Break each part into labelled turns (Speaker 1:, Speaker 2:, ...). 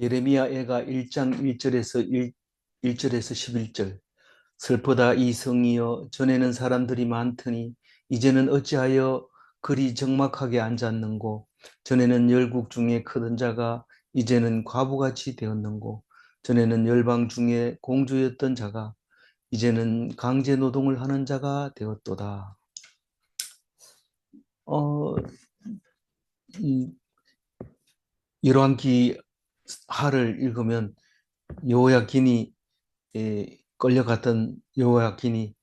Speaker 1: 예레미야애가 1장 1절에서 1절에서 11절. 슬프다 이 성이여, 전에는 사람들이 많더니 이제는 어찌하여 그리 적막하게 앉았는고. 전에는 열국 중에 크던 자가 이제는 과부같이 되었는고. 전에는 열방 중에 공주였던 자가 이제는 강제 노동을 하는 자가 되었도다. 어, 이, 이러한 기하를 읽으면 여호야긴이 끌려갔던 여호야긴이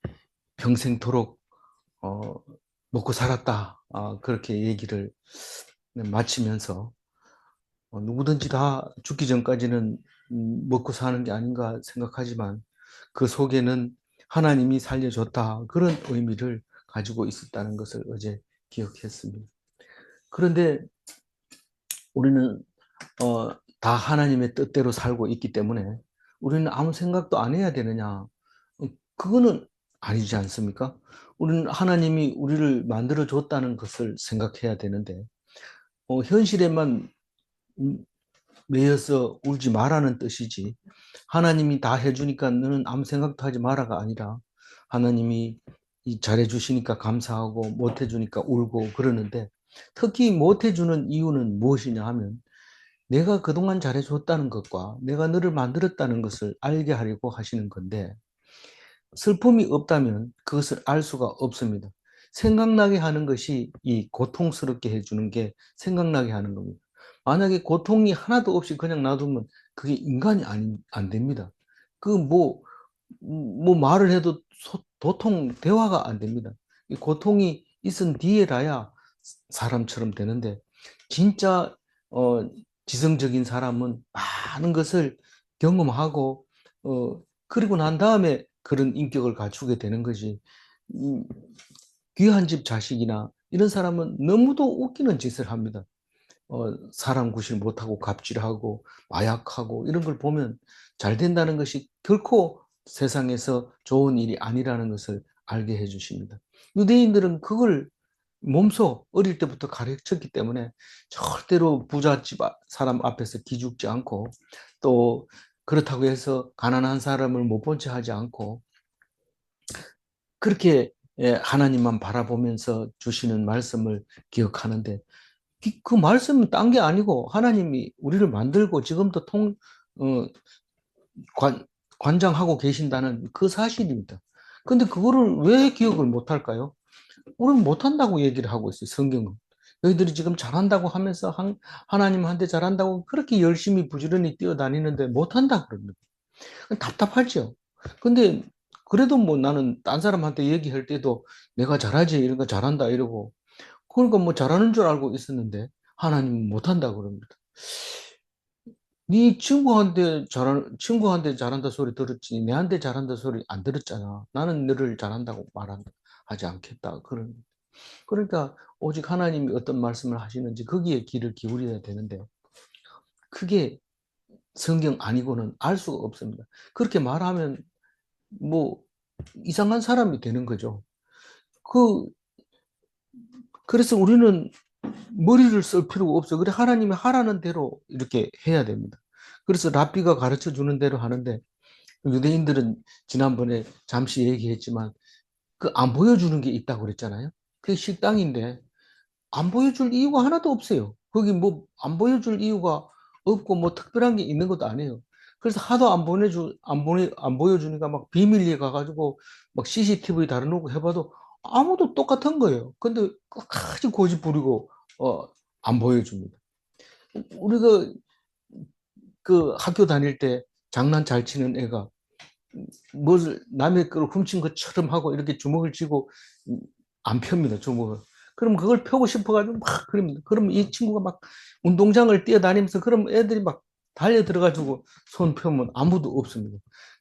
Speaker 1: 평생토록 어, 먹고 살았다. 그렇게 얘기를 마치면서 누구든지 다 죽기 전까지는 먹고 사는 게 아닌가 생각하지만 그 속에는 하나님이 살려줬다. 그런 의미를 가지고 있었다는 것을 어제 기억했습니다. 그런데 우리는 다 하나님의 뜻대로 살고 있기 때문에 우리는 아무 생각도 안 해야 되느냐? 그거는 아니지 않습니까? 우리는 하나님이 우리를 만들어 줬다는 것을 생각해야 되는데 현실에만 매여서 울지 말라는 뜻이지, 하나님이 다 해주니까 너는 아무 생각도 하지 마라가 아니라 하나님이 잘해주시니까 감사하고 못해주니까 울고 그러는데, 특히 못해주는 이유는 무엇이냐 하면 내가 그동안 잘해줬다는 것과 내가 너를 만들었다는 것을 알게 하려고 하시는 건데, 슬픔이 없다면 그것을 알 수가 없습니다. 생각나게 하는 것이 이 고통스럽게 해주는 게 생각나게 하는 겁니다. 만약에 고통이 하나도 없이 그냥 놔두면 그게 인간이 안 됩니다. 뭐 말을 해도 도통 대화가 안 됩니다. 이 고통이 있은 뒤에라야 사람처럼 되는데, 진짜 지성적인 사람은 많은 것을 경험하고 그리고 난 다음에 그런 인격을 갖추게 되는 거지. 음, 귀한 집 자식이나 이런 사람은 너무도 웃기는 짓을 합니다. 사람 구실 못하고 갑질하고 마약하고 이런 걸 보면 잘 된다는 것이 결코 세상에서 좋은 일이 아니라는 것을 알게 해주십니다. 유대인들은 그걸 몸소 어릴 때부터 가르쳤기 때문에 절대로 부잣집 사람 앞에서 기죽지 않고, 또 그렇다고 해서 가난한 사람을 못 본 채 하지 않고 그렇게 하나님만 바라보면서 주시는 말씀을 기억하는데, 그 말씀은 딴 게 아니고 하나님이 우리를 만들고 지금도 어, 관, 관장하고 계신다는 그 사실입니다. 근데 그거를 왜 기억을 못 할까요? 우리는 못한다고 얘기를 하고 있어요, 성경은. 너희들이 지금 잘한다고 하면서 하나님한테 잘한다고 그렇게 열심히 부지런히 뛰어다니는데 못한다 그럽니다. 답답하죠. 근데 그래도 뭐 나는 딴 사람한테 얘기할 때도 내가 잘하지, 이런 거 잘한다 이러고, 그러니까 뭐 잘하는 줄 알고 있었는데 하나님은 못한다 그럽니다. 네 친구한테 잘한다 소리 들었지 내한테 잘한다 소리 안 들었잖아. 나는 너를 잘한다고 하지 않겠다. 그러니까 오직 하나님이 어떤 말씀을 하시는지 거기에 귀를 기울여야 되는데, 그게 성경 아니고는 알 수가 없습니다. 그렇게 말하면 뭐 이상한 사람이 되는 거죠. 그 그래서 우리는 머리를 쓸 필요가 없어. 그래, 하나님이 하라는 대로 이렇게 해야 됩니다. 그래서 랍비가 가르쳐 주는 대로 하는데, 유대인들은 지난번에 잠시 얘기했지만 그 안 보여주는 게 있다고 그랬잖아요. 그게 식당인데 안 보여줄 이유가 하나도 없어요. 거기 뭐 안 보여줄 이유가 없고 뭐 특별한 게 있는 것도 아니에요. 그래서 하도 안 보여주니까 막 비밀리에 가가지고 막 CCTV 달아놓고 해봐도 아무도 똑같은 거예요. 근데 끝까지 고집 부리고 어, 안 보여줍니다. 우리가 그 학교 다닐 때 장난 잘 치는 애가 무엇을 남의 걸 훔친 것처럼 하고 이렇게 주먹을 쥐고 안 펴니다, 주먹을. 그럼 그걸 펴고 싶어가지고 막 그럽니다. 그럼 이 친구가 막 운동장을 뛰어다니면서 그럼 애들이 막 달려 들어가지고 손 펴면 아무도 없습니다.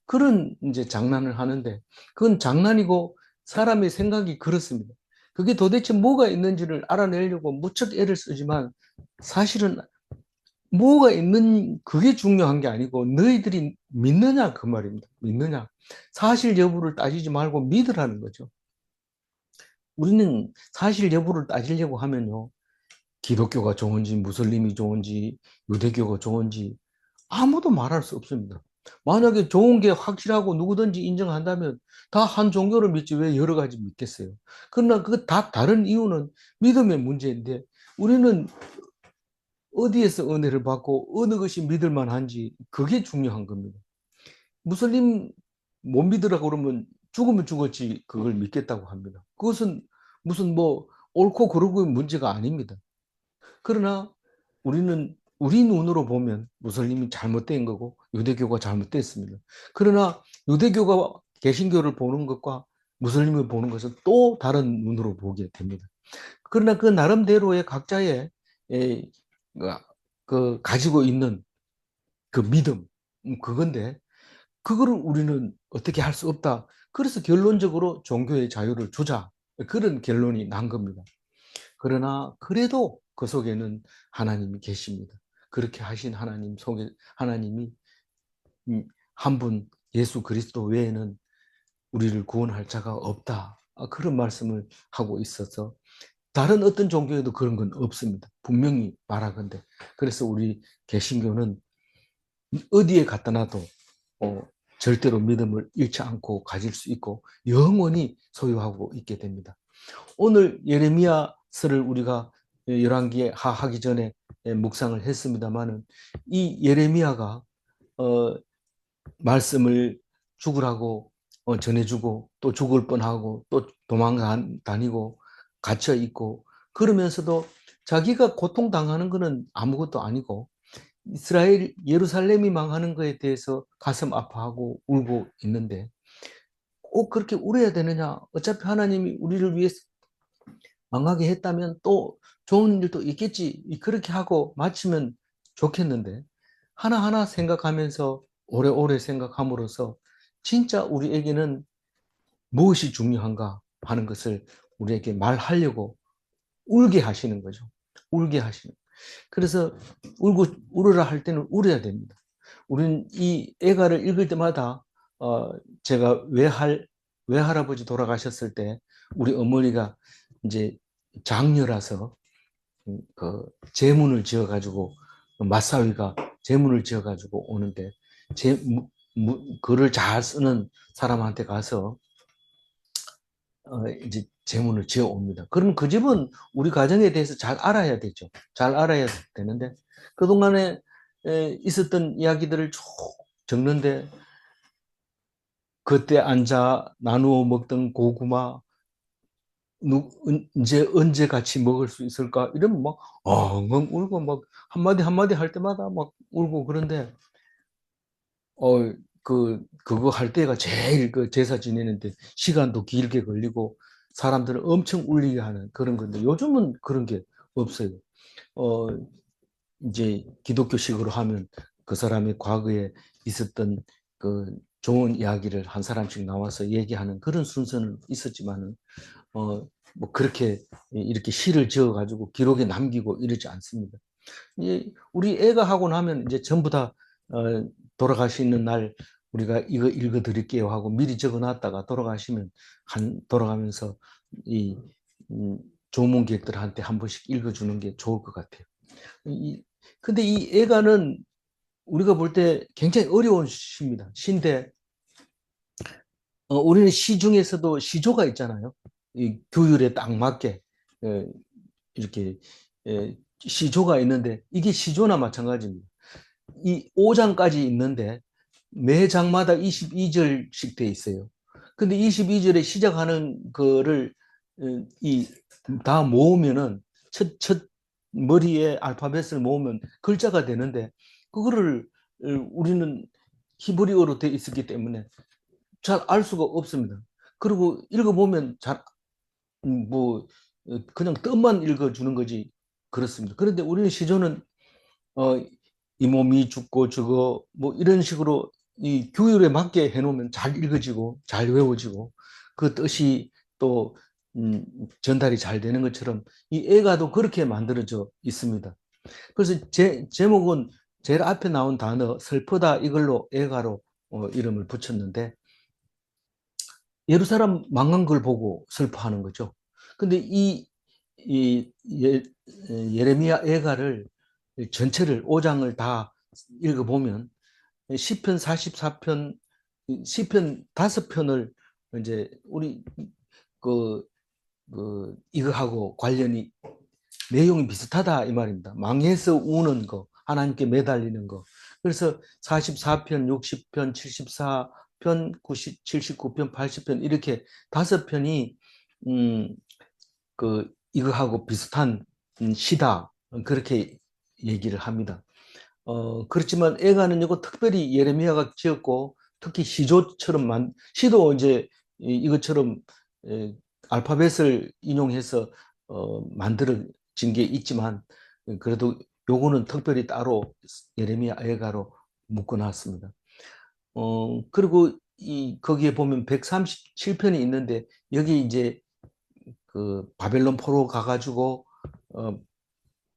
Speaker 1: 그런 이제 장난을 하는데, 그건 장난이고 사람의 생각이 그렇습니다. 그게 도대체 뭐가 있는지를 알아내려고 무척 애를 쓰지만 사실은 뭐가 있는 그게 중요한 게 아니고 너희들이 믿느냐 그 말입니다. 믿느냐. 사실 여부를 따지지 말고 믿으라는 거죠. 우리는 사실 여부를 따지려고 하면요, 기독교가 좋은지 무슬림이 좋은지 유대교가 좋은지 아무도 말할 수 없습니다. 만약에 좋은 게 확실하고 누구든지 인정한다면 다 한 종교를 믿지 왜 여러 가지 믿겠어요? 그러나 그 다 다른 이유는 믿음의 문제인데 우리는 어디에서 은혜를 받고 어느 것이 믿을 만한지 그게 중요한 겁니다. 무슬림 못 믿으라고 그러면 죽으면 죽었지 그걸 믿겠다고 합니다. 그것은 무슨 뭐 옳고 그르고의 문제가 아닙니다. 그러나 우리는 우리 눈으로 보면 무슬림이 잘못된 거고 유대교가 잘못됐습니다. 그러나 유대교가 개신교를 보는 것과 무슬림을 보는 것은 또 다른 눈으로 보게 됩니다. 그러나 그 나름대로의 각자의 에, 그 가지고 있는 그 믿음 그건데 그거를 우리는 어떻게 할 수 없다. 그래서 결론적으로 종교의 자유를 주자. 그런 결론이 난 겁니다. 그러나 그래도 그 속에는 하나님이 계십니다. 그렇게 하신 하나님 속에 하나님이 한 분 예수 그리스도 외에는 우리를 구원할 자가 없다. 그런 말씀을 하고 있어서 다른 어떤 종교에도 그런 건 없습니다. 분명히 말하건대. 그래서 우리 개신교는 어디에 갖다 놔도 어, 절대로 믿음을 잃지 않고 가질 수 있고 영원히 소유하고 있게 됩니다. 오늘 예레미야서를 우리가 열왕기에 하기 전에 묵상을 했습니다마는 이 예레미야가 말씀을 죽으라고 전해주고 또 죽을 뻔하고 또 도망 다니고 갇혀 있고 그러면서도 자기가 고통당하는 것은 아무것도 아니고 이스라엘 예루살렘이 망하는 것에 대해서 가슴 아파하고 울고 있는데 꼭 그렇게 울어야 되느냐? 어차피 하나님이 우리를 위해서 망하게 했다면 또 좋은 일도 있겠지. 그렇게 하고 마치면 좋겠는데 하나하나 생각하면서 오래오래 생각함으로써 진짜 우리에게는 무엇이 중요한가 하는 것을 우리에게 말하려고 울게 하시는 거죠. 울게 하시는. 그래서 울으라 할 때는 울어야 됩니다. 우리는 이 애가를 읽을 때마다 제가 외할아버지 돌아가셨을 때 우리 어머니가 이제 장녀라서 그 제문을 지어가지고 맞사위가 제문을 지어가지고 오는데 글을 잘 쓰는 사람한테 가서 이제 제문을 지어 옵니다. 그럼 그 집은 우리 가정에 대해서 잘 알아야 되죠. 잘 알아야 되는데 그동안에 있었던 이야기들을 쭉 적는데 그때 앉아 나누어 먹던 고구마 이제 언제 같이 먹을 수 있을까? 이러면 막 엉엉 울고 막 한마디 한마디 할 때마다 막 울고 그런데 그거 할 때가 제일 그 제사 지내는데 시간도 길게 걸리고 사람들을 엄청 울리게 하는 그런 건데 요즘은 그런 게 없어요. 어, 이제 기독교식으로 하면 그 사람의 과거에 있었던 그 좋은 이야기를 한 사람씩 나와서 얘기하는 그런 순서는 있었지만은 뭐 그렇게 이렇게 시를 지어 가지고 기록에 남기고 이러지 않습니다. 우리 애가 하고 나면 이제 전부 다 돌아가시는 날 우리가 이거 읽어 드릴게요 하고 미리 적어 놨다가 돌아가면서 이 조문객들한테 한 번씩 읽어 주는 게 좋을 것 같아요. 근데 이 애가는 우리가 볼 때 굉장히 어려운 시입니다. 시인데 우리는 시 중에서도 시조가 있잖아요. 이 규율에 딱 맞게 이렇게 시조가 있는데 이게 시조나 마찬가지입니다. 이 5장까지 있는데 매 장마다 22절씩 돼 있어요. 근데 22절에 시작하는 거를 이 다 모으면은 첫 머리에 알파벳을 모으면 글자가 되는데 그거를 우리는 히브리어로 돼 있었기 때문에 잘 알 수가 없습니다. 그리고 읽어보면 뭐 그냥 뜻만 읽어주는 거지 그렇습니다. 그런데 우리는 시조는 어, 이 몸이 죽고 죽어 뭐 이런 식으로 이 규율에 맞게 해놓으면 잘 읽어지고 잘 외워지고 그 뜻이 또 전달이 잘 되는 것처럼 이 애가도 그렇게 만들어져 있습니다. 그래서 제목은 제일 앞에 나온 단어 슬프다 이걸로 애가로 이름을 붙였는데 예루살렘 망한 걸 보고 슬퍼하는 거죠. 근데 이 예레미야 애가를 전체를 5장을 다 읽어보면 시편 44편, 시편 5편을 이제 우리 이거하고 관련이 내용이 비슷하다 이 말입니다. 망해서 우는 거, 하나님께 매달리는 거. 그래서 44편, 60편, 74편, 90, 79편, 80편 이렇게 5편이 이거하고 비슷한 시다 그렇게 얘기를 합니다. 그렇지만 애가는 이거 특별히 예레미야가 지었고 특히 시조처럼 시도 이제 이것처럼 알파벳을 인용해서 만들어진 게 있지만 그래도 요거는 특별히 따로 예레미야 애가로 묶어놨습니다. 그리고 거기에 보면 137편이 있는데 여기 이제 그 바벨론 포로 가가지고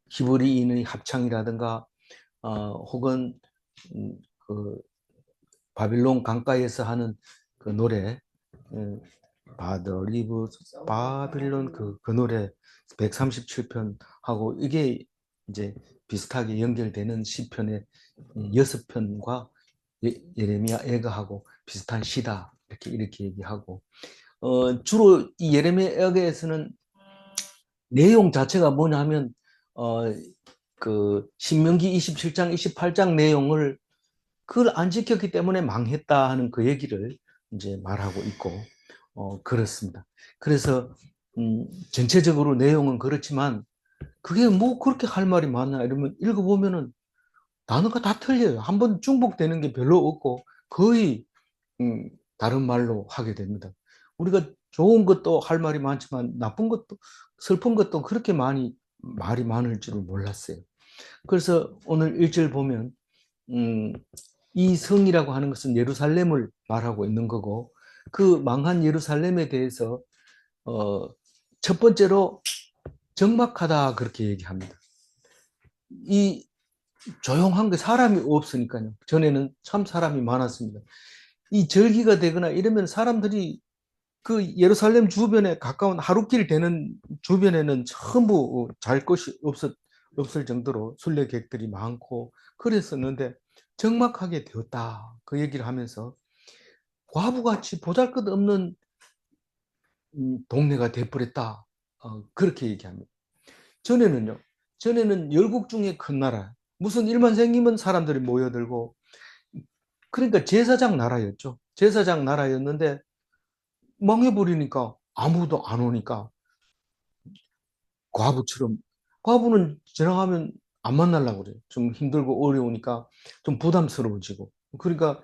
Speaker 1: 히브리인의 합창이라든가 혹은 그 바빌론 강가에서 하는 그 노래 바더리브 바빌론 그 노래 137편하고 이게 이제 비슷하게 연결되는 시편의 6편과 예레미야 애가하고 비슷한 시다 이렇게 얘기하고 주로 이 예레미야 애가에서는 내용 자체가 뭐냐면 그 신명기 27장 28장 내용을 그걸 안 지켰기 때문에 망했다 하는 그 얘기를 이제 말하고 있고 그렇습니다. 그래서 전체적으로 내용은 그렇지만 그게 뭐 그렇게 할 말이 많나 이러면 읽어보면은 단어가 다 틀려요. 한번 중복되는 게 별로 없고 거의 다른 말로 하게 됩니다. 우리가 좋은 것도 할 말이 많지만 나쁜 것도 슬픈 것도 그렇게 말이 많을 줄은 몰랐어요. 그래서 오늘 1절 보면 이 성이라고 하는 것은 예루살렘을 말하고 있는 거고 그 망한 예루살렘에 대해서 첫 번째로 적막하다 그렇게 얘기합니다. 이 조용한 게 사람이 없으니까요. 전에는 참 사람이 많았습니다. 이 절기가 되거나 이러면 사람들이 그 예루살렘 주변에 가까운 하루길 되는 주변에는 전부 잘 것이 없을 정도로 순례객들이 많고 그랬었는데 적막하게 되었다. 그 얘기를 하면서 과부같이 보잘것없는 동네가 돼버렸다. 그렇게 얘기합니다. 전에는 열국 중에 큰 나라, 무슨 일만 생기면 사람들이 모여들고 그러니까 제사장 나라였죠. 제사장 나라였는데 망해버리니까 아무도 안 오니까 과부는 지나가면 안 만나려고 그래요. 좀 힘들고 어려우니까 좀 부담스러워지고 그러니까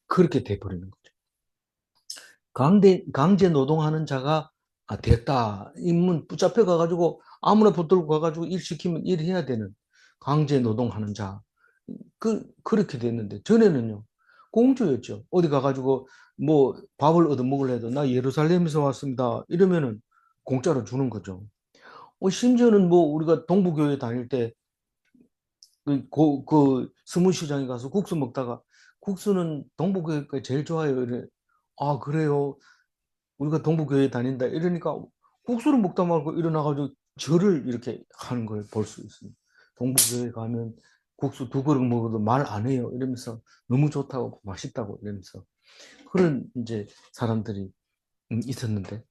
Speaker 1: 그렇게 돼버리는 거죠. 강제 노동하는 자가 됐다. 인문 붙잡혀 가가지고 아무나 붙들고 가가지고 일 시키면 일해야 되는 강제 노동하는 자. 그렇게 됐는데 전에는요 공주였죠. 어디 가가지고 뭐 밥을 얻어 먹으려 해도 나 예루살렘에서 왔습니다. 이러면은 공짜로 주는 거죠. 심지어는 뭐 우리가 동부교회 다닐 때 스무시장에 가서 국수 먹다가 국수는 동부교회가 제일 좋아요. 이래. 아 그래요. 우리가 동부교회 다닌다. 이러니까 국수를 먹다 말고 일어나가지고 절을 이렇게 하는 걸 볼 수 있습니다. 동부교회 가면 국수 2그릇 먹어도 말 안 해요. 이러면서 너무 좋다고 맛있다고 이러면서 그런 이제 사람들이 있었는데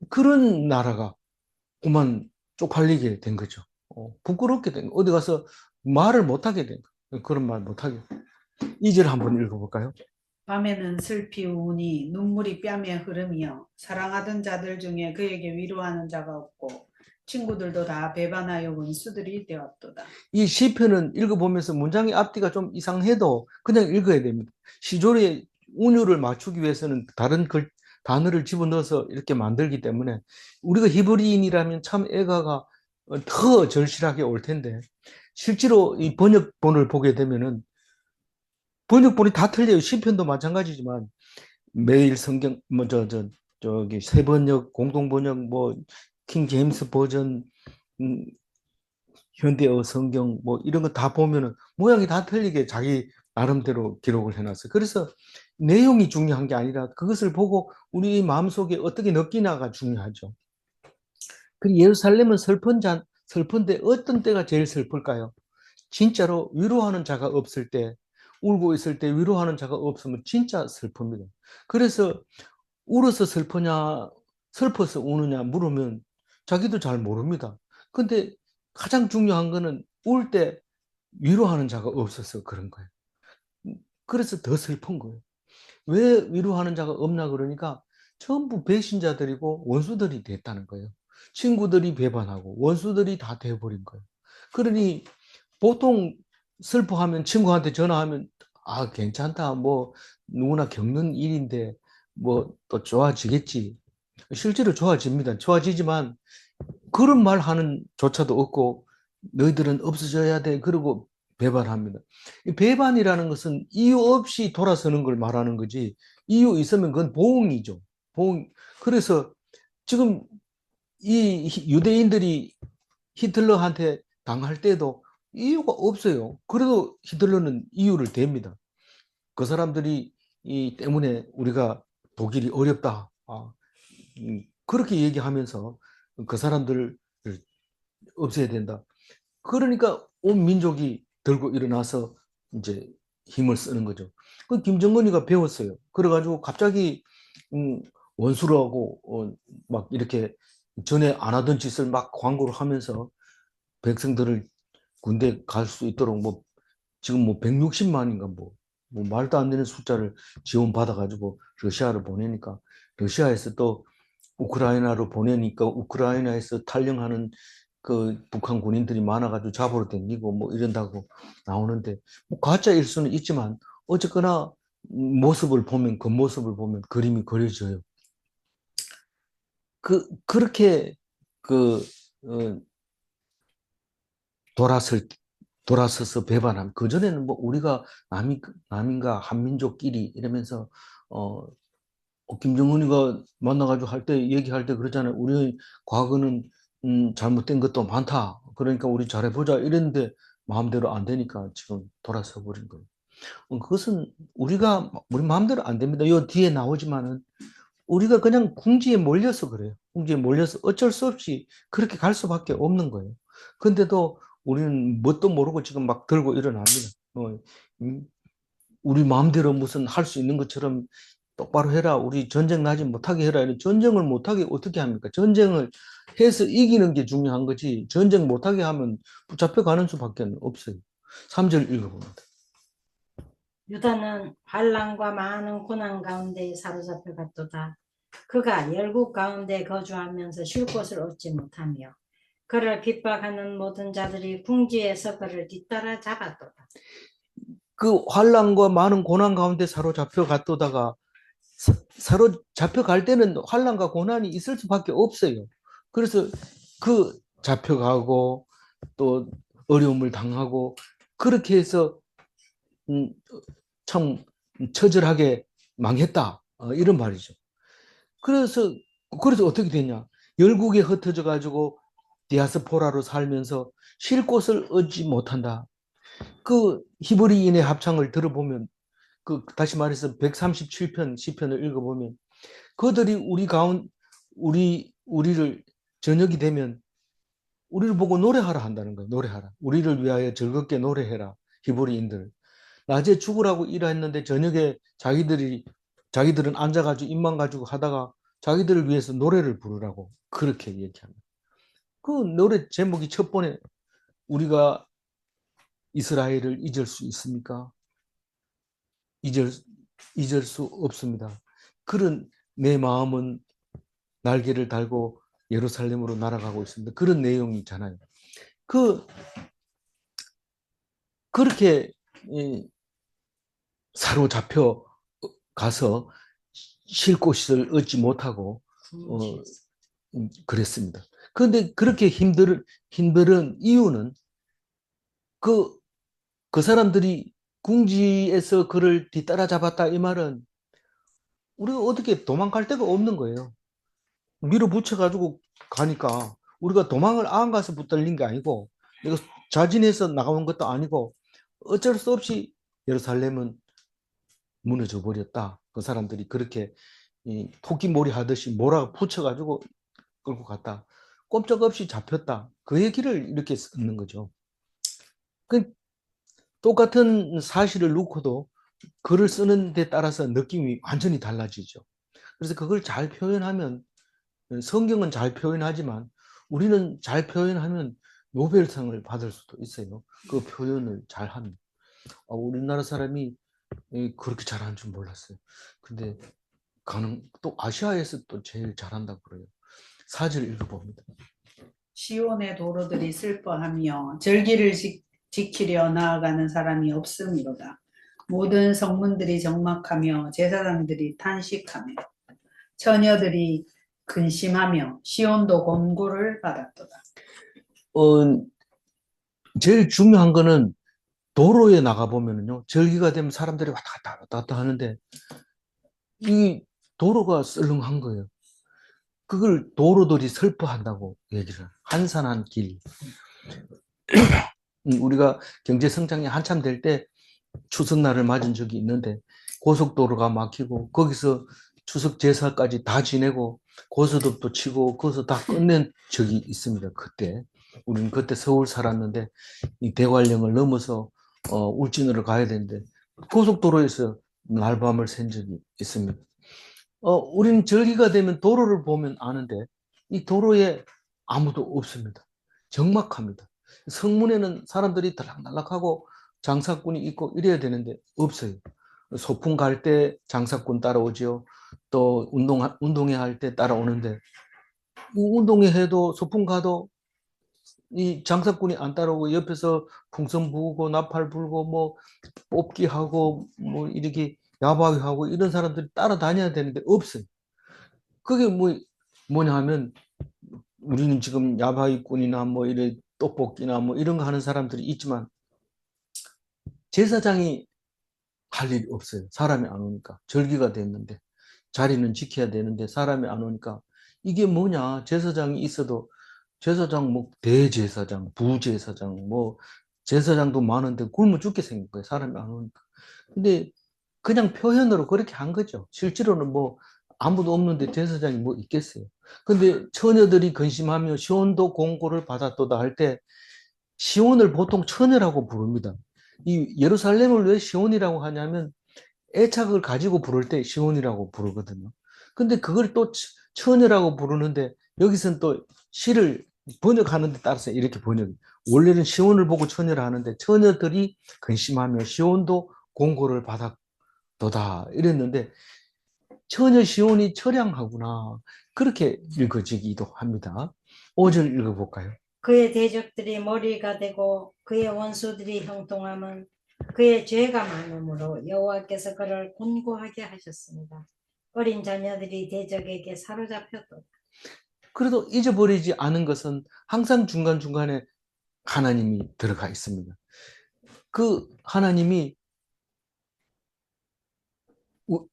Speaker 1: 그런 나라가 그만 쪽팔리게 된 거죠. 부끄럽게 된 거. 어디 가서 말을 못하게 된 거. 그런 말 못하게. 2절 한번 읽어볼까요?
Speaker 2: 밤에는 슬피 우니 눈물이 뺨에 흐르며 사랑하던 자들 중에 그에게 위로하는 자가 없고 친구들도 다 배반하여 원수들이 되었도다.
Speaker 1: 이 시편은 읽어보면서 문장의 앞뒤가 좀 이상해도 그냥 읽어야 됩니다. 시조리의 운율을 맞추기 위해서는 다른 단어를 집어넣어서 이렇게 만들기 때문에 우리가 히브리인이라면 참 애가가 더 절실하게 올 텐데 실제로 이 번역본을 보게 되면은 번역본이 다 틀려요. 시편도 마찬가지지만 매일 성경 저기 새 번역, 공동 번역, 뭐 킹 제임스 버전, 현대어 성경 뭐 이런 거 다 보면은 모양이 다 틀리게 자기 나름대로 기록을 해놨어요. 그래서 내용이 중요한 게 아니라 그것을 보고 우리 마음속에 어떻게 느끼나가 중요하죠. 그 예루살렘은 슬픈데 어떤 때가 제일 슬플까요? 진짜로 위로하는 자가 없을 때, 울고 있을 때 위로하는 자가 없으면 진짜 슬픕니다. 그래서 울어서 슬프냐, 슬퍼서 우느냐 물으면 자기도 잘 모릅니다. 근데 가장 중요한 거는 울 때 위로하는 자가 없어서 그런 거예요. 그래서 더 슬픈 거예요. 왜 위로하는 자가 없나 그러니까 전부 배신자들이고 원수들이 됐다는 거예요. 친구들이 배반하고 원수들이 다 돼버린 거예요. 그러니 보통 슬퍼하면 친구한테 전화하면 아 괜찮다 뭐 누구나 겪는 일인데 뭐 또 좋아지겠지. 실제로 좋아집니다. 좋아지지만 그런 말 하는 조차도 없고 너희들은 없어져야 돼. 그러고 배반합니다. 이 배반이라는 것은 이유 없이 돌아서는 걸 말하는 거지. 이유 있으면 그건 보응이죠. 보응. 그래서 지금 이 유대인들이 히틀러한테 당할 때도 이유가 없어요. 그래도 히틀러는 이유를 댑니다. 그 사람들이 이 때문에 우리가 독일이 어렵다. 그렇게 얘기하면서 그 사람들을 없애야 된다. 그러니까 온 민족이 들고 일어나서 이제 힘을 쓰는 거죠. 그 김정은이가 배웠어요. 그래가지고 갑자기 원수를 하고 막 이렇게 전에 안 하던 짓을 막 광고를 하면서 백성들을 군대 갈 수 있도록 뭐 지금 뭐 160만인가 뭐 말도 안 되는 숫자를 지원받아가지고 러시아를 보내니까 러시아에서 또 우크라이나로 보내니까 우크라이나에서 탈영하는 그 북한 군인들이 많아가지고 잡으러 댕기고 뭐 이런다고 나오는데 뭐 가짜 일수는 있지만 어쨌거나 모습을 보면 그 모습을 보면 그림이 그려져요. 그렇게 그 어, 돌아설 돌아서서 배반함. 그전에는 뭐 우리가 남인가 한민족끼리 이러면서 어 김정은이가 만나가지고 할 때 얘기할 때 그러잖아요. 우리 과거는 잘못된 것도 많다. 그러니까 우리 잘해보자 이랬는데 마음대로 안 되니까 지금 돌아서 버린 거예요. 그것은 우리 마음대로 안 됩니다. 요 뒤에 나오지만은 우리가 그냥 궁지에 몰려서 그래요. 궁지에 몰려서 어쩔 수 없이 그렇게 갈 수밖에 없는 거예요. 근데도 우리는 뭣도 모르고 지금 막 들고 일어납니다. 음, 우리 마음대로 무슨 할 수 있는 것처럼 똑바로 해라. 우리 전쟁 나지 못하게 해라. 전쟁을 못하게 어떻게 합니까? 전쟁을 해서 이기는 게 중요한 거지. 전쟁 못하게 하면 붙잡혀가는 수밖에 없어요. 3절 읽어봅니다.
Speaker 3: 유다는 환난과 많은 고난 가운데 사로잡혀 갔도다. 그가 열국 가운데 거주하면서 쉴 곳을 얻지 못하며 그를 핍박하는 모든 자들이 궁지에서 그를 뒤따라 잡았도다.
Speaker 1: 그 환난과 많은 고난 가운데 사로잡혀 갔도다가 사로잡혀 갈 때는 환난과 고난이 있을 수밖에 없어요. 그래서 그 잡혀가고 또 어려움을 당하고 그렇게 해서 참 처절하게 망했다. 이런 말이죠. 그래서 어떻게 되냐? 열국에 흩어져 가지고 디아스포라로 살면서 쉴 곳을 얻지 못한다. 그 히브리인의 합창을 들어보면 그 다시 말해서 137편 시편을 읽어보면 그들이 우리를 저녁이 되면 우리를 보고 노래하라 한다는 거예요. 노래하라. 우리를 위하여 즐겁게 노래해라. 히브리인들. 낮에 죽으라고 일했는데 저녁에 자기들은 앉아가지고 입만 가지고 하다가 자기들을 위해서 노래를 부르라고 그렇게 얘기합니다. 그 노래 제목이 첫 번에 우리가 이스라엘을 잊을 수 있습니까? 잊을, 잊을 수 없습니다. 그런 내 마음은 날개를 달고 예루살렘으로 날아가고 있습니다. 그런 내용이 있잖아요. 그렇게 사로잡혀 가서 쉴 곳을 얻지 못하고 그랬습니다. 그런데 그렇게 힘든 이유는 그 사람들이 궁지에서 그를 뒤따라 잡았다 이 말은 우리가 어떻게 도망갈 데가 없는 거예요. 밀어붙여가지고 가니까 우리가 도망을 안 가서 붙들린 게 아니고 내가 자진해서 나가는 것도 아니고 어쩔 수 없이 예루살렘은 무너져 버렸다. 그 사람들이 그렇게 토끼몰이 하듯이 몰아 붙여가지고 끌고 갔다. 꼼짝없이 잡혔다. 그 얘기를 이렇게 쓰는 거죠. 똑같은 사실을 놓고도 글을 쓰는 데 따라서 느낌이 완전히 달라지죠. 그래서 그걸 잘 표현하면, 성경은 잘 표현하지만 우리는 잘 표현하면 노벨상을 받을 수도 있어요. 그 표현을 잘하면. 우리나라 사람이 그렇게 잘하는 줄 몰랐어요. 근데 또 아시아에서 또 제일 잘한다고 그래요. 사절 읽어봅니다.
Speaker 2: 시온의 도로들이 슬퍼하며 절기를 지키려 나아가는 사람이 없음이로다. 모든 성문들이 적막하며 제사장들이 탄식하며 처녀들이 근심하며 시온도 곤고를 받았도다.
Speaker 1: 제일 중요한 거는 도로에 나가보면요. 절기가 되면 사람들이 왔다 갔다 하는데 이 도로가 썰렁한 거예요. 그걸 도로들이 슬퍼한다고 얘기를 해요. 한산한 길. 우리가 경제 성장이 한참 될 때 추석날을 맞은 적이 있는데 고속도로가 막히고 거기서 추석 제사까지 다 지내고 고스톱도 치고 거기서 다 끝낸 적이 있습니다. 그때 우리는 그때 서울 살았는데 이 대관령을 넘어서 울진으로 가야 되는데 고속도로에서 날밤을 샌 적이 있습니다. 우리는 절기가 되면 도로를 보면 아는데 이 도로에 아무도 없습니다. 적막합니다. 성문에는 사람들이 들락날락하고 장사꾼이 있고 이래야 되는데 없어요. 소풍 갈 때 장사꾼 따라오죠. 또 운동회 할 때 따라오는데 운동회 해도 소풍 가도 이 장사꾼이 안 따라오고 옆에서 풍선 부고 나팔 불고 뭐 뽑기 하고 뭐 이렇게 야바위 하고 이런 사람들이 따라다녀야 되는데 없어요. 그게 뭐냐 하면 우리는 지금 야바위꾼이나 뭐 이런 떡볶이나 뭐 이런 거 하는 사람들이 있지만 제사장이 할 일이 없어요. 사람이 안 오니까. 절기가 됐는데 자리는 지켜야 되는데 사람이 안 오니까 이게 뭐냐. 제사장이 있어도 제사장 뭐 대제사장, 부제사장 뭐 제사장도 많은데 굶어 죽게 생긴 거예요. 사람이 안 오니까. 근데 그냥 표현으로 그렇게 한 거죠. 실제로는 뭐 아무도 없는데 제사장이 뭐 있겠어요. 근데 처녀들이 근심하며 시온도 공고를 받았도다 할 때 시온을 보통 처녀라고 부릅니다. 이 예루살렘을 왜 시온이라고 하냐면 애착을 가지고 부를 때 시온이라고 부르거든요. 근데 그걸 또 처녀라고 부르는데 여기서는 또 시를 번역하는 데 따라서 이렇게 번역이 원래는 시온을 보고 처녀라 하는데 처녀들이 근심하며 시온도 공고를 받았도다 이랬는데 처녀 시온이 처량하구나 그렇게 읽어지기도 합니다. 5절 읽어볼까요?
Speaker 3: 그의 대적들이 머리가 되고 그의 원수들이 형통함은 그의 죄가 많으므로 여호와께서 그를 곤고하게 하셨습니다. 어린 자녀들이 대적에게 사로잡혔도다.
Speaker 1: 그래도 잊어버리지 않은 것은 항상 중간중간에 하나님이 들어가 있습니다. 그 하나님이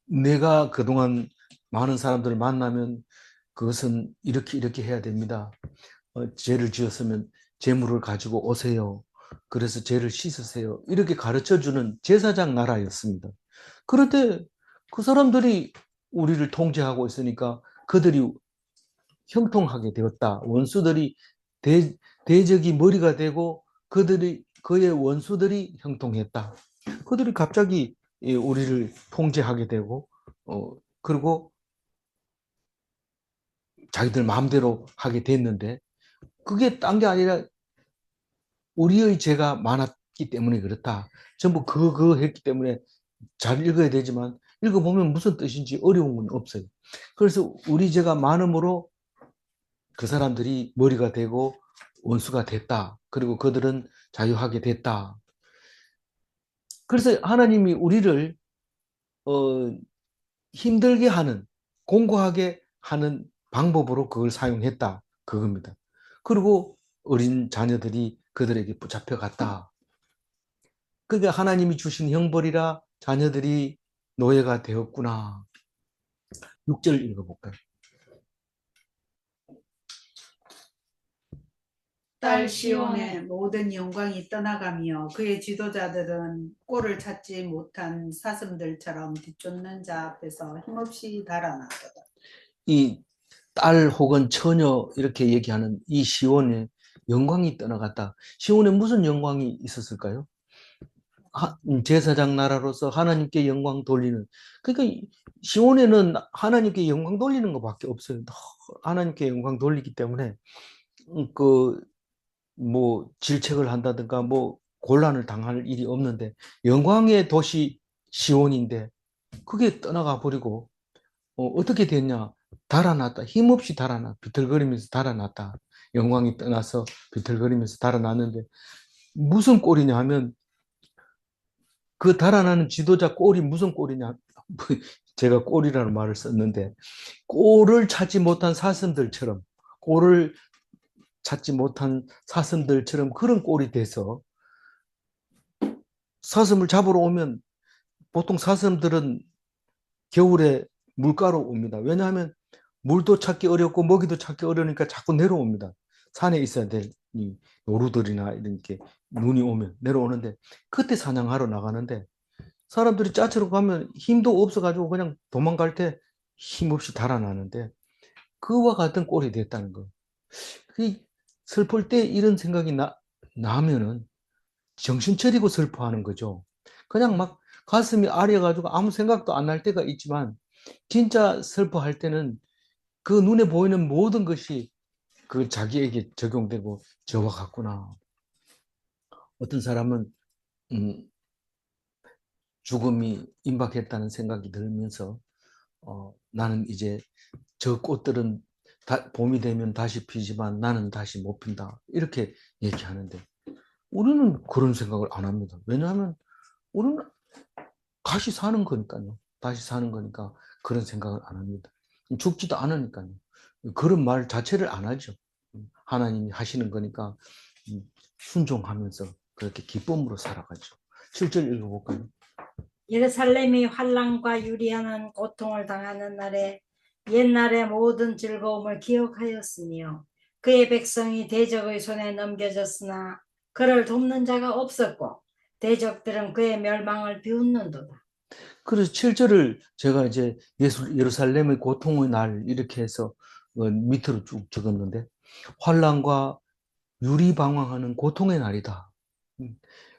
Speaker 1: 내가 그동안 많은 사람들을 만나면 그것은 이렇게 해야 됩니다. 죄를 지었으면 재물을 가지고 오세요. 그래서 죄를 씻으세요. 이렇게 가르쳐주는 제사장 나라였습니다. 그런데 그 사람들이 우리를 통제하고 있으니까 그들이 형통하게 되었다. 원수들이 대적이 머리가 되고 그의 원수들이 형통했다. 그들이 갑자기 우리를 통제하게 되고 그리고 자기들 마음대로 하게 됐는데 그게 딴 게 아니라 우리의 죄가 많았기 때문에 그렇다. 전부 그거 했기 때문에 잘 읽어야 되지만 읽어보면 무슨 뜻인지 어려운 건 없어요. 그래서 우리 죄가 많음으로 그 사람들이 머리가 되고 원수가 됐다. 그리고 그들은 자유하게 됐다. 그래서 하나님이 우리를 힘들게 하는, 공고하게 하는 방법으로 그걸 사용했다. 그겁니다. 그리고 어린 자녀들이 그들에게 붙잡혀 갔다. 그게 하나님이 주신 형벌이라 자녀들이 노예가 되었구나. 6절 읽어볼까요?
Speaker 2: 딸 시온의 모든 영광이 떠나가며 그의 지도자들은 꼴을 찾지 못한 사슴들처럼 뒤쫓는 자 앞에서 힘없이 달아나도다.
Speaker 1: 이 딸 혹은 처녀 이렇게 얘기하는 이 시온의 영광이 떠나갔다. 시온에 무슨 영광이 있었을까요? 제사장 나라로서 하나님께 영광 돌리는. 그러니까 시온에는 하나님께 영광 돌리는 것밖에 없어요. 하나님께 영광 돌리기 때문에 그 뭐 질책을 한다든가 뭐 곤란을 당할 일이 없는데, 영광의 도시 시온인데 그게 떠나가 버리고 어떻게 됐냐? 달아났다. 힘없이 달아나. 비틀거리면서 달아났다. 영광이 떠나서 비틀거리면서 달아났는데 무슨 꼴이냐 하면, 그 달아나는 지도자 꼴이 무슨 꼴이냐. 제가 꼴이라는 말을 썼는데, 꼴을 찾지 못한 사슴들처럼, 꼴을 찾지 못한 사슴들처럼 그런 꼴이 돼서, 사슴을 잡으러 오면 보통 사슴들은 겨울에 물가로 옵니다. 왜냐하면 물도 찾기 어렵고 먹이도 찾기 어려우니까 자꾸 내려옵니다. 산에 있어야 될 이 노루들이나 이렇게 눈이 오면 내려오는데, 그때 사냥하러 나가는데 사람들이 짜치러 가면 힘도 없어가지고 그냥 도망갈 때 힘없이 달아나는데, 그와 같은 꼴이 됐다는 거. 슬플 때 이런 생각이 나면은 정신 차리고 슬퍼하는 거죠. 그냥 막 가슴이 아려가지고 아무 생각도 안 날 때가 있지만, 진짜 슬퍼할 때는 그 눈에 보이는 모든 것이 그 자기에게 적용되고 저와 같구나. 어떤 사람은 음, 죽음이 임박했다는 생각이 들면서 나는 이제 저 꽃들은 봄이 되면 다시 피지만 나는 다시 못 핀다, 이렇게 얘기하는데, 우리는 그런 생각을 안 합니다. 왜냐하면 우리는 다시 사는 거니까요. 다시 사는 거니까 그런 생각을 안 합니다. 죽지도 않으니까요. 그런 말 자체를 안 하죠. 하나님이 하시는 거니까 순종하면서 그렇게 기쁨으로 살아가죠. 7절 읽어볼까요?
Speaker 3: 예루살렘이 환난과 유리하는 고통을 당하는 날에 옛날의 모든 즐거움을 기억하였으며 그의 백성이 대적의 손에 넘겨졌으나 그를 돕는 자가 없었고 대적들은 그의 멸망을 비웃는도다.
Speaker 1: 그래서 7절을 제가 이제 예루살렘의 고통의 날 이렇게 해서 밑으로 쭉 적었는데, 환난과 유리방황하는 고통의 날이다.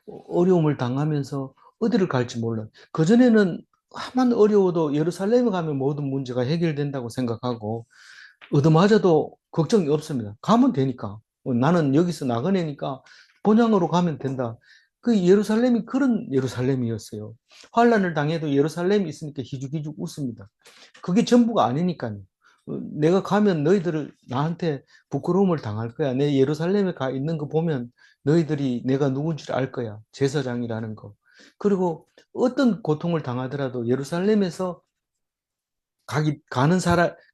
Speaker 1: 어려움을 당하면서 어디를 갈지 몰라. 그전에는 아만 어려워도 예루살렘에 가면 모든 문제가 해결된다고 생각하고 얻어맞아도 걱정이 없습니다. 가면 되니까. 나는 여기서 나그네니까 본향으로 가면 된다. 그 예루살렘이 그런 예루살렘이었어요. 환란을 당해도 예루살렘이 있으니까 희죽희죽 웃습니다. 그게 전부가 아니니까요. 내가 가면 너희들을 나한테 부끄러움을 당할 거야. 내 예루살렘에 가 있는 거 보면 너희들이 내가 누군지를 알 거야. 제사장이라는 거. 그리고 어떤 고통을 당하더라도 예루살렘에서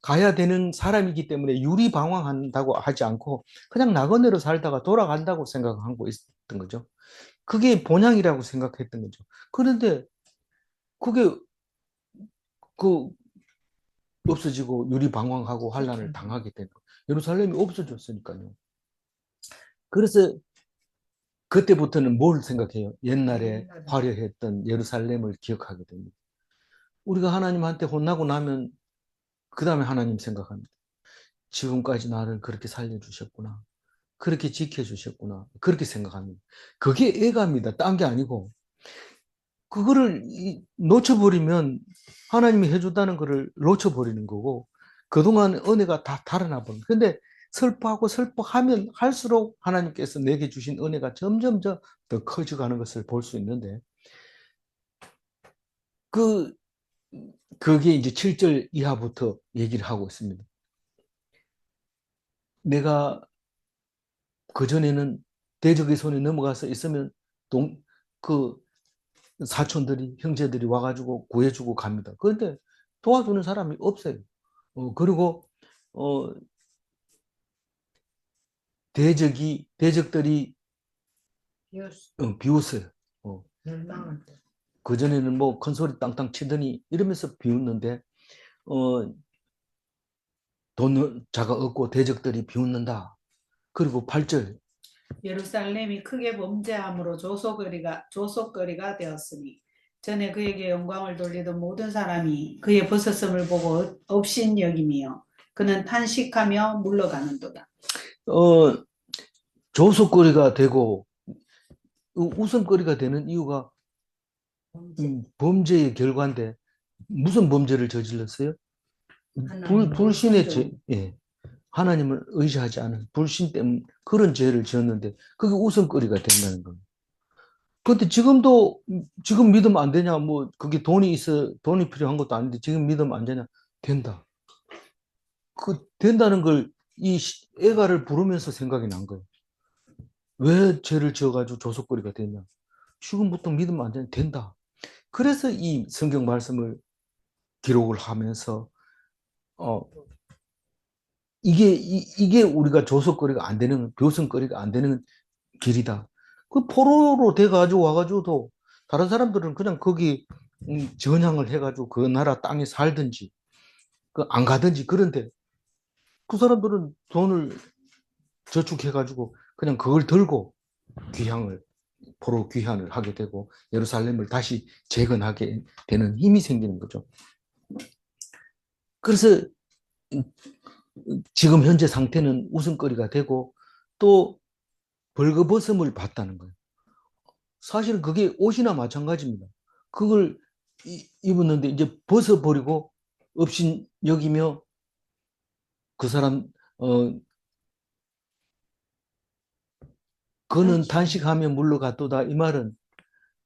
Speaker 1: 가야 되는 사람이기 때문에 유리방황한다고 하지 않고 그냥 나그네로 살다가 돌아간다고 생각하고 있었던 거죠. 그게 본향이라고 생각했던 거죠. 그런데 그게 그 없어지고 유리방황하고 환란을 당하게 된 거예요. 예루살렘이 없어졌으니까요. 그래서 그때부터는 뭘 생각해요? 옛날에 화려했던 예루살렘을 기억하게 됩니다. 우리가 하나님한테 혼나고 나면 그 다음에 하나님 생각합니다. 지금까지 나를 그렇게 살려주셨구나. 그렇게 지켜주셨구나. 그렇게 생각합니다. 그게 애갑니다. 딴 게 아니고. 그거를 놓쳐버리면 하나님이 해준다는 거를 놓쳐버리는 거고, 그동안 은혜가 다 달아나 버린 거예요. 근데 슬퍼하고 슬퍼하면 할수록 하나님께서 내게 주신 은혜가 점점 더 커져가는 것을 볼 수 있는데, 그게 이제 7절 이하부터 얘기를 하고 있습니다. 내가 그전에는 대적의 손에 넘어가서 있으면 그 사촌들이, 형제들이 와가지고 구해주고 갑니다. 그런데 도와주는 사람이 없어요. 그리고 대적들이 비웃어요.
Speaker 3: 멸망을
Speaker 1: 그전에는 뭐 큰 소리 땅땅 치더니 이러면서 비웃는데, 돈 자가 없고 대적들이 비웃는다. 그리고 8절,
Speaker 2: 예루살렘이 크게 범죄함으로 조속거리가 되었으니 전에 그에게 영광을 돌리던 모든 사람이 그의 벗었음을 보고 업신여김이요 그는 탄식하며 물러가는도다.
Speaker 1: 조속거리가 되고 웃음거리가 되는 이유가 범죄의 결과인데 무슨 범죄를 저질렀어요?
Speaker 3: 하나님을
Speaker 1: 불신의
Speaker 3: 의지로.
Speaker 1: 죄, 하나님을 의지하지 않은 불신 때문에 그런 죄를 지었는데 그게 우선거리가 된다는 거예요. 그런데 지금도 지금 믿으면 안 되냐? 뭐 그게 돈이 필요한 것도 아닌데 지금 믿으면 안 되냐? 된다. 그 된다는 걸 이 애가를 부르면서 생각이 난 거예요. 왜 죄를 지어가지고 조속거리가 되냐? 지금부터 믿으면 안 되냐? 된다. 그래서 이 성경 말씀을 기록을 하면서 어 이게 우리가 조속거리가 안 되는 교선거리가 안 되는 길이다. 그 포로로 돼가지고 와가지고도 다른 사람들은 그냥 거기 전향을 해가지고 그 나라 땅에 살든지 그 안 가든지 그런데 그 사람들은 돈을 저축해가지고 그냥 그걸 들고 귀향을 포로 귀환을 하게 되고 예루살렘을 다시 재건하게 되는 힘이 생기는 거죠. 그래서 지금 현재 상태는 웃음거리가 되고 또 벌거벗음을 봤다는 거예요. 사실은 그게 옷이나 마찬가지입니다. 그걸 입었는데 이제 벗어버리고 없인 여기며 그 사람 그는 탄식하며 물러갔도다. 이 말은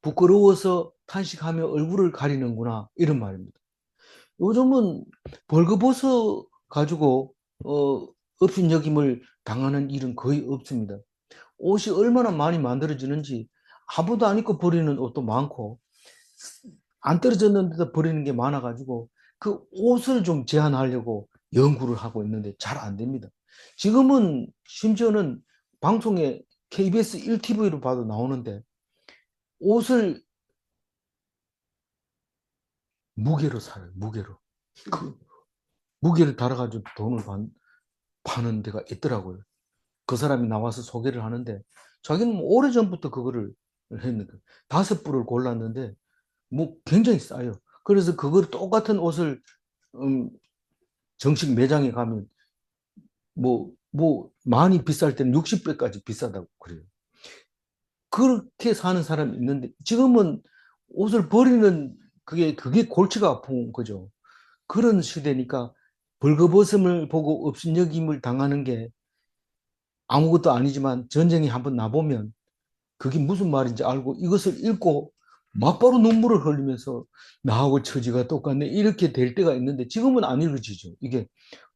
Speaker 1: 부끄러워서 탄식하며 얼굴을 가리는구나 이런 말입니다. 요즘은 벌거벗어 가지고 없인 여김을 당하는 일은 거의 없습니다. 옷이 얼마나 많이 만들어지는지 아무도 안 입고 버리는 옷도 많고 안 떨어졌는데도 버리는 게 많아가지고 그 옷을 좀 제한하려고 연구를 하고 있는데 잘 안 됩니다. 지금은 심지어는 방송에 KBS 1TV로 봐도 나오는데 옷을 무게로 사요. 무게로. 그 무게를 달아가지고 돈을 파는 데가 있더라고요. 그 사람이 나와서 소개를 하는데 자기는 뭐 오래전부터 그거를 했는데 5불을 골랐는데 뭐 굉장히 싸요. 그래서 그걸 똑같은 옷을 정식 매장에 가면 뭐 많이 비쌀 때는 60배까지 비싸다고 그래요. 그렇게 사는 사람이 있는데 지금은 옷을 버리는 그게 골치가 아픈 거죠. 그런 시대니까 벌거벗음을 보고 업신여김을 당하는 게 아무것도 아니지만 전쟁이 한번 나보면 그게 무슨 말인지 알고 이것을 읽고 막바로 눈물을 흘리면서 나하고 처지가 똑같네 이렇게 될 때가 있는데 지금은 안 이루어지죠. 이게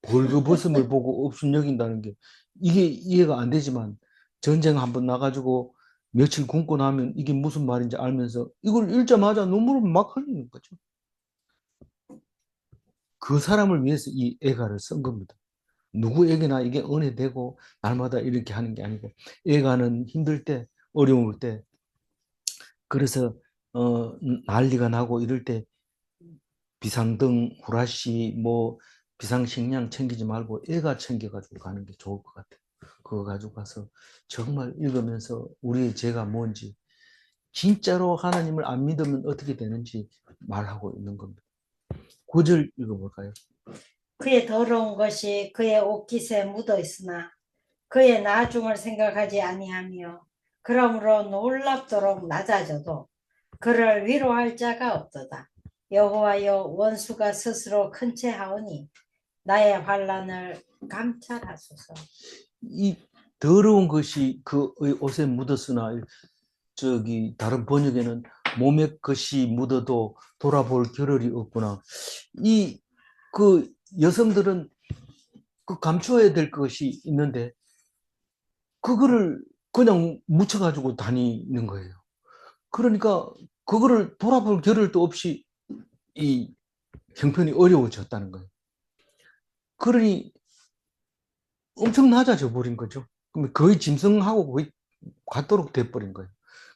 Speaker 1: 벌거벗음을 보고 업신여긴다는 게 이게 이해가 안 되지만 전쟁 한번 나가지고 며칠 굶고 나면 이게 무슨 말인지 알면서 이걸 읽자마자 눈물을 막 흘리는 거죠. 그 사람을 위해서 이 애가를 쓴 겁니다. 누구에게나 이게 은혜되고 날마다 이렇게 하는 게 아니고 애가는 힘들 때 어려울 때 그래서 난리가 나고 이럴 때 비상등 후라시 뭐 비상식량 챙기지 말고 애가 챙겨가지고 가는 게 좋을 것 같아요. 그거 가지고 가서 정말 읽으면서 우리의 죄가 뭔지 진짜로 하나님을 안 믿으면 어떻게 되는지 말하고 있는 겁니다. 9절 읽어볼까요?
Speaker 3: 그의 더러운 것이 그의 옷깃에 묻어 있으나 그의 나중을 생각하지 아니하며 그러므로 놀랍도록 낮아져도 그를 위로할 자가 없도다. 여호와여 원수가 스스로 큰 채 하오니 나의 환난을 감찰하소서.
Speaker 1: 이 더러운 것이 그 옷에 묻었으나 저기 다른 번역에는 몸에 것이 묻어도 돌아볼 겨를이 없구나. 이 그 여성들은 그 감추어야 될 것이 있는데 그거를 그냥 묻혀가지고 다니는 거예요. 그러니까 그거를 돌아볼 겨를도 없이 이 형편이 어려워졌다는 거예요. 그러니 엄청 낮아져 버린 거죠. 그러면 거의 짐승하고 거의 같도록 돼버린 거예요.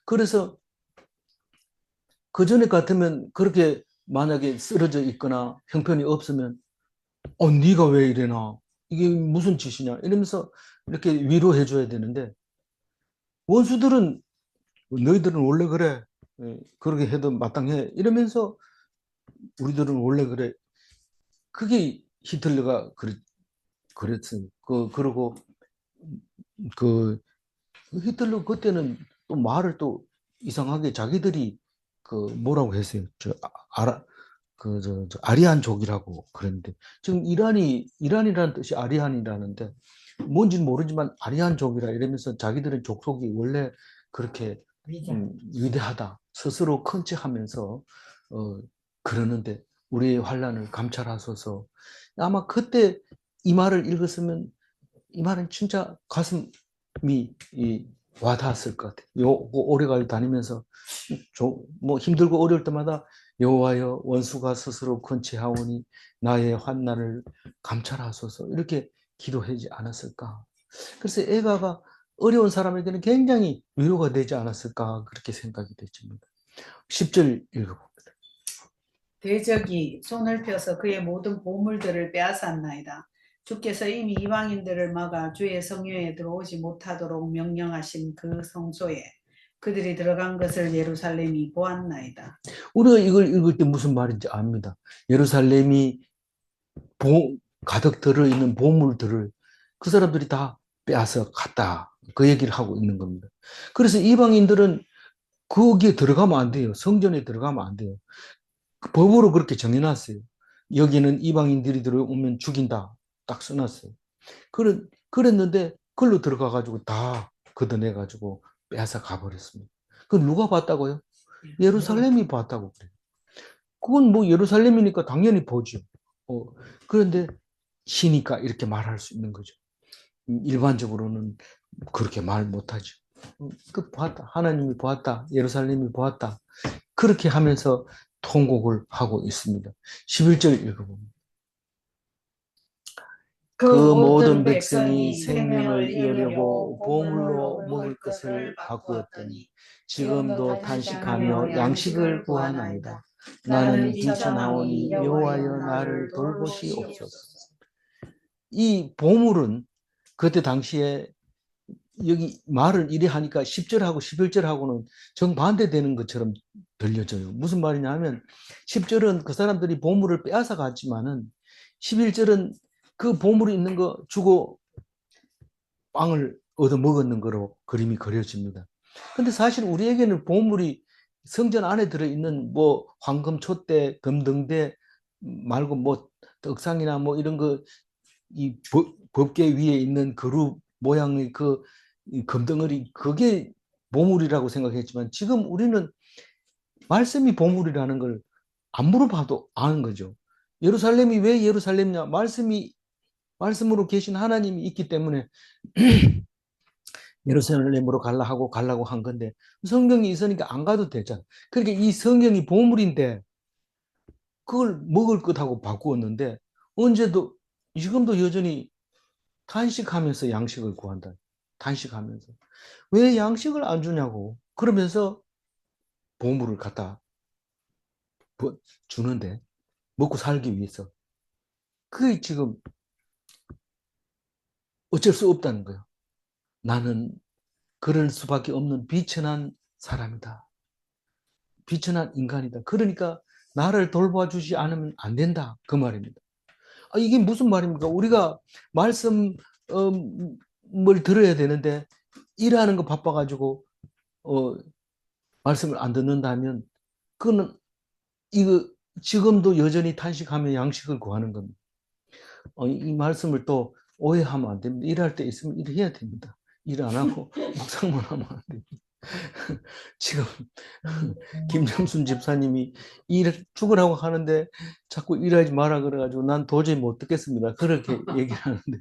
Speaker 1: 그래서 그 전에 같으면 그렇게 만약에 쓰러져 있거나 형편이 없으면 네가 왜 이래나 이게 무슨 짓이냐 이러면서 이렇게 위로해 줘야 되는데 원수들은 너희들은 원래 그래 그렇게 해도 마땅해 이러면서 우리들은 원래 그래 그게 히틀러가 그랬어요. 그리고 그 히틀러 그때는 또 말을 또 이상하게 자기들이 뭐라고 했어요? 아리안족이라고 그랬는데 지금 이란이라는 뜻이 아리안이라는데 뭔지는 모르지만 아리안족이라 이러면서 자기들의 족속이 원래 그렇게 위대하다 스스로 큰 척하면서 그러는데 우리의 환난을 감찰하소서. 아마 그때 이 말을 읽었으면 이 말은 진짜 가슴이 와닿았을 것 같아요. 오래가게 다니면서 뭐 힘들고 어려울 때마다 여호와여 원수가 스스로 근치하오니 나의 환난을 감찰하소서 이렇게 기도하지 않았을까. 그래서 애가가 어려운 사람에게는 굉장히 위로가 되지 않았을까 그렇게 생각이 됐습니다. 10절 읽어봅니다.
Speaker 2: 대적이 손을 펴서 그의 모든 보물들을 빼앗았나이다. 주께서 이미 이방인들을 막아 주의 성회에 들어오지 못하도록 명령하신 그 성소에 그들이 들어간 것을 예루살렘이 보았나이다.
Speaker 1: 우리가 이걸 읽을 때 무슨 말인지 압니다. 예루살렘이 가득 들어있는 보물들을 그 사람들이 다 빼앗아 갔다. 그 얘기를 하고 있는 겁니다. 그래서 이방인들은 거기에 들어가면 안 돼요. 성전에 들어가면 안 돼요. 그 법으로 그렇게 정해놨어요. 여기는 이방인들이 들어오면 죽인다. 딱 써놨어요. 그랬는데 글로 들어가가지고 다 걷어내가지고 빼앗아 가버렸습니다. 그건 누가 봤다고요? 예루살렘이 봤다고 그래요. 그건 뭐 예루살렘이니까 당연히 보죠. 그런데 시니까 이렇게 말할 수 있는 거죠. 일반적으로는 그렇게 말 못하죠. 봤다. 하나님이 보았다. 예루살렘이 보았다. 그렇게 하면서 통곡을 하고 있습니다. 11절 읽어봅니다. 그 모든 백성이 생명을 이으려고 보물로 먹을 것을 바꾸었더니 지금도 탄식하며 양식을 구하나이다. 나는 뛰쳐나오니 여호와여 나를 돌보시옵소서. 이 보물은 그때 당시에 여기 말을 이래 하니까 10절하고 11절하고는 정반대되는 것처럼 들려져요. 무슨 말이냐 하면 10절은 그 사람들이 보물을 빼앗아 갔지만은 11절은 그 보물이 있는 거 주고 빵을 얻어 먹었는 거로 그림이 그려집니다. 근데 사실 우리에게는 보물이 성전 안에 들어있는 뭐 황금 촛대, 금등대 말고 뭐 떡상이나 뭐 이런 거 이 법궤 위에 있는 그룹 모양의 이 금덩어리 그게 보물이라고 생각했지만 지금 우리는 말씀이 보물이라는 걸 안 물어봐도 아는 거죠. 예루살렘이 왜 예루살렘이냐? 말씀으로 계신 하나님이 있기 때문에 예루살렘으로 가려고 한 건데 성경이 있으니까 안 가도 되잖아. 그러니까 이 성경이 보물인데 그걸 먹을 것하고 바꾸었는데 언제도 지금도 여전히 탄식하면서 양식을 구한다. 탄식하면서. 왜 양식을 안 주냐고. 그러면서 보물을 갖다 주는데 먹고 살기 위해서. 그게 지금 어쩔 수 없다는 거예요. 나는 그럴 수밖에 없는 비천한 사람이다. 비천한 인간이다. 그러니까 나를 돌봐주지 않으면 안 된다. 그 말입니다. 이게 무슨 말입니까? 우리가 말씀을 들어야 되는데 일하는 거 바빠가지고 말씀을 안 듣는다면 그거는 이거 지금도 여전히 탄식하며 양식을 구하는 겁니다. 이 말씀을 또 오해하면 안 됩니다. 일할 때 있으면 일해야 됩니다. 일 안 하고 묵상만 하면 안 됩니다. 지금 김정순 집사님이 일 죽으라고 하는데 자꾸 일하지 마라 그래가지고 난 도저히 못 듣겠습니다. 그렇게 얘기를 하는데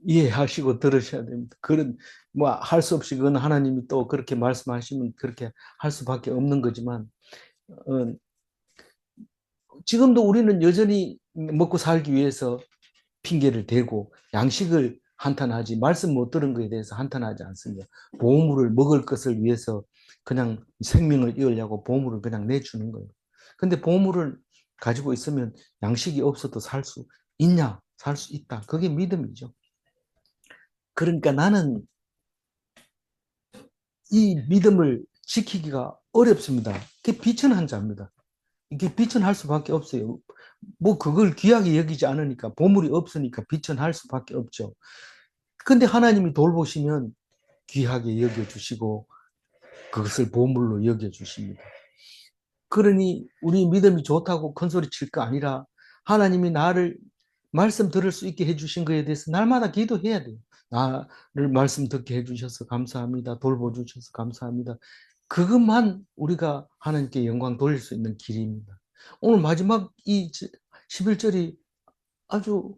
Speaker 1: 이해하시고 들으셔야 됩니다. 그런 뭐 할 수 없이 그건 하나님이 또 그렇게 말씀하시면 그렇게 할 수밖에 없는 거지만 지금도 우리는 여전히 먹고 살기 위해서 핑계를 대고 양식을 한탄하지 말씀 못 들은 것에 대해서 한탄하지 않습니다. 보물을 먹을 것을 위해서 그냥 생명을 이으려고 보물을 그냥 내주는 거예요. 근데 보물을 가지고 있으면 양식이 없어도 살 수 있냐? 살 수 있다. 그게 믿음이죠. 그러니까 나는 이 믿음을 지키기가 어렵습니다. 그게 비천한 자입니다. 이게 비천할 수밖에 없어요. 뭐 그걸 귀하게 여기지 않으니까 보물이 없으니까 비천할 수밖에 없죠. 근데 하나님이 돌보시면 귀하게 여겨주시고 그것을 보물로 여겨주십니다. 그러니 우리 믿음이 좋다고 큰 소리 칠 거 아니라 하나님이 나를 말씀 들을 수 있게 해주신 거에 대해서 날마다 기도해야 돼요. 나를 말씀 듣게 해주셔서 감사합니다. 돌보주셔서 감사합니다. 그것만 우리가 하나님께 영광 돌릴 수 있는 길입니다. 오늘 마지막 이 11절이 아주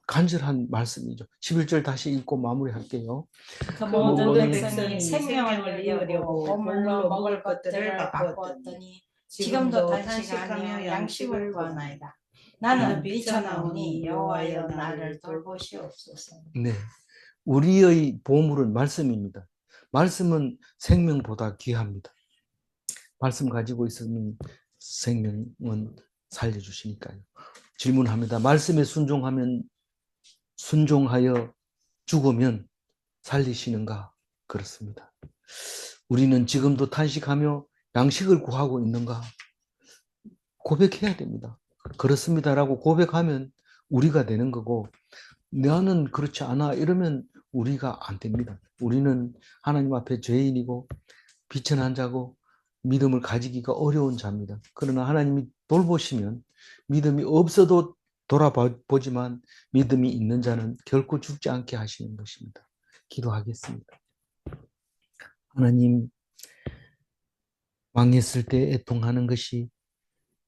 Speaker 1: 간절한 말씀이죠. 11절 다시 읽고 마무리할게요.
Speaker 3: 그
Speaker 1: 모든
Speaker 3: 모든
Speaker 1: 백성이
Speaker 3: 백성이 생명을 이으려고 보물로 먹을 것들을 바꾸었더니 지금도 단식하며 양식을 구하나이다. 나는 비쳐나오니 여호와여 나를 돌보시옵소서.
Speaker 1: 네, 우리의 보물은 말씀입니다. 말씀은 생명보다 귀합니다. 말씀 가지고 있으면 생명은 살려주시니까요. 질문합니다. 말씀에 순종하여 죽으면 살리시는가? 그렇습니다. 우리는 지금도 탄식하며 양식을 구하고 있는가? 고백해야 됩니다. 그렇습니다라고 고백하면 우리가 되는 거고, 나는 그렇지 않아 이러면 우리가 안 됩니다. 우리는 하나님 앞에 죄인이고 비천한 자고 믿음을 가지기가 어려운 자입니다. 그러나 하나님이 돌보시면 믿음이 없어도 돌아보지만 믿음이 있는 자는 결코 죽지 않게 하시는 것입니다. 기도하겠습니다. 하나님, 망했을 때 애통하는 것이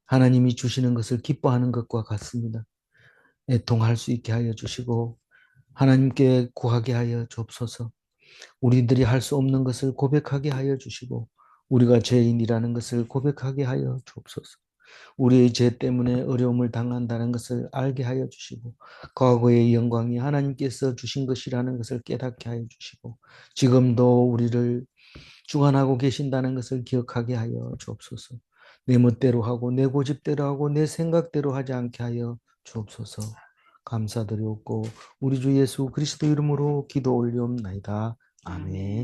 Speaker 1: 하나님이 주시는 것을 기뻐하는 것과 같습니다. 애통할 수 있게 하여 주시고 하나님께 구하게 하여 주옵소서. 우리들이 할 수 없는 것을 고백하게 하여 주시고 우리가 죄인이라는 것을 고백하게 하여 주옵소서. 우리의 죄 때문에 어려움을 당한다는 것을 알게 하여 주시고 과거의 영광이 하나님께서 주신 것이라는 것을 깨닫게 하여 주시고 지금도 우리를 주관하고 계신다는 것을 기억하게 하여 주옵소서. 내 멋대로 하고 내 고집대로 하고 내 생각대로 하지 않게 하여 주옵소서. 감사드리옵고 우리 주 예수 그리스도 이름으로 기도 올리옵나이다. 아멘.